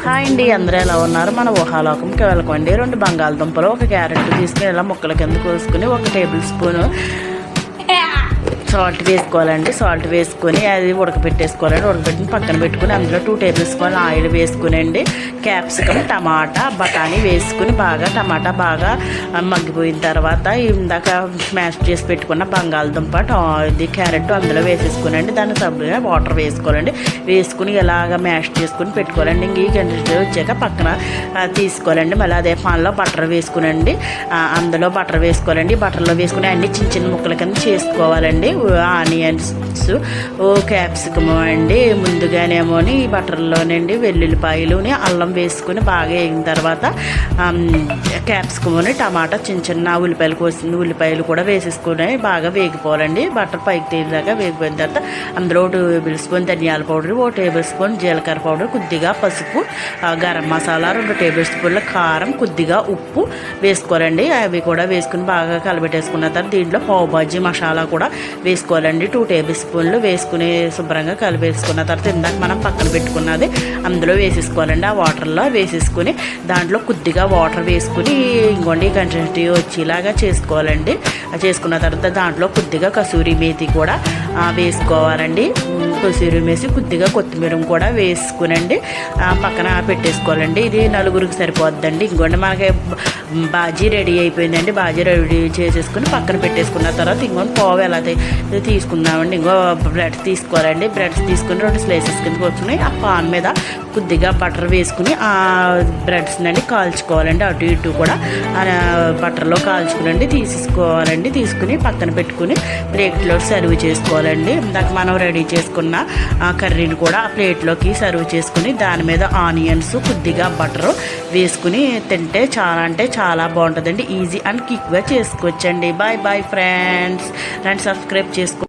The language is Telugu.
హాయ్ అండి, అందరూ ఎలా ఉన్నారు? మన ఊహాలోకంకి వెళ్ళకండి. 2 బంగాళదుంపలు, 1 క్యారెట్ తీసుకుని ఇలా ముక్కల కింద కోసుకుని 1 టేబుల్ స్పూను సాల్ట్ వేసుకోవాలండి. సాల్ట్ వేసుకొని అది ఉడకబెట్టేసుకోవాలండి. ఉడకబెట్టిన పక్కన పెట్టుకుని అందులో 2 టేబుల్ స్పూన్ ఆయిల్ వేసుకునండి. క్యాప్సికమ్, టమాటా, బఠానీ వేసుకుని టమాటా బాగా మగ్గిపోయిన తర్వాత ఇందాక స్మాష్ చేసి పెట్టుకున్న బంగాళదుంప, ఇది క్యారెట్ అందులో వేసేసుకునండి. దాన్ని సబ్బుగా వాటర్ వేసుకోవాలండి. వేసుకుని ఇలాగ మ్యాష్ చేసుకుని పెట్టుకోవాలండి. ఇంక ఈ గంట వచ్చాక పక్కన తీసుకోవాలండి. మళ్ళీ అదే పాన్లో బటర్ వేసుకునండి. అందులో బటర్ వేసుకోవాలండి. బటర్లో వేసుకుని అన్ని చిన్న చిన్న ముక్కల కింద చేసుకోవాలండి. ఆనియన్స్, క్యాప్సికమ్ అండి. ముందుగానేమోని ఈ బటర్లోనండి వెల్లుల్లిపాయలుని అల్లం వేసుకుని బాగా వేగిన తర్వాత క్యాప్సికమ్ని టమాటా చిన్న ఉల్లిపాయలు కోసింది ఉల్లిపాయలు కూడా వేసేసుకుని బాగా వేగిపోవాలండి. బటర్ పైకి తేలిదాకా వేగిపోయిన తర్వాత అందులో 2 టేబుల్ స్పూన్ ధనియాల పౌడర్, 1 టేబుల్ స్పూన్ జీలకర్ర పౌడర్, కొద్దిగా పసుపు, గరం మసాలా, 2 టేబుల్ స్పూన్ల కారం, కొద్దిగా ఉప్పు వేసుకోవాలండి. అవి కూడా వేసుకుని బాగా కలబెట్టేసుకున్న తర్వాత దీంట్లో పావు బాజీ మసాలా కూడా వేసుకోవాలండి. 2 టేబుల్ స్పూన్లు వేసుకుని శుభ్రంగా కలిపేసుకున్న తర్వాత ఇందాక మనం పక్కన పెట్టుకున్నది అందులో వేసేసుకోవాలండి. ఆ వాటర్లో వేసేసుకుని దాంట్లో కొద్దిగా వాటర్ వేసుకుని ఇంకొండి కన్సిస్టెన్సీ వచ్చేలాగా చేసుకోవాలండి. చేసుకున్న తర్వాత దాంట్లో కొద్దిగా కసూరి మేతి కూడా వేసుకోవాలండి. కసూరి మేసి కొద్దిగా కొత్తిమీర కూడా వేసుకునండి పక్కన పెట్టేసుకోవాలండి. ఇది 4గురికి సరిపోద్దండి. ఇంకోండి మనకి బాజీ రెడీ అయిపోయిందండి. బాజీ రెడీ చేసేసుకుని పక్కన పెట్టేసుకున్న తర్వాత ఇంకొండి పావు ఎలా తీసుకుందామండి. ఇంకో బ్రెడ్స్ తీసుకోవాలండి. బ్రెడ్స్ తీసుకుని 2 స్లైసెస్ కింద వచ్చుకుని ఆ పాన్ మీద కొద్దిగా బటర్ వేసుకుని ఆ బ్రెడ్స్నండి కాల్చుకోవాలండి. అటు ఇటు కూడా బటర్లో కాల్చుకునండి తీసుకోవాలండి. తీసుకుని పక్కన పెట్టుకుని ప్లేట్లో సర్వ్ చేసుకోవాలండి. ఇందాక మనం రెడీ చేసుకున్న కర్రీని కూడా ఆ ప్లేట్లోకి సర్వ్ చేసుకుని దాని మీద ఆనియన్స్, కొద్దిగా బటర్ వేసుకుని తింటే చాలా అంటే చాలా బాగుంటుందండి. ఈజీ అండ్ క్విక్గా చేసుకోవచ్చండి. Bye bye friends. సబ్స్క్రైబ్ చేసుకోండి.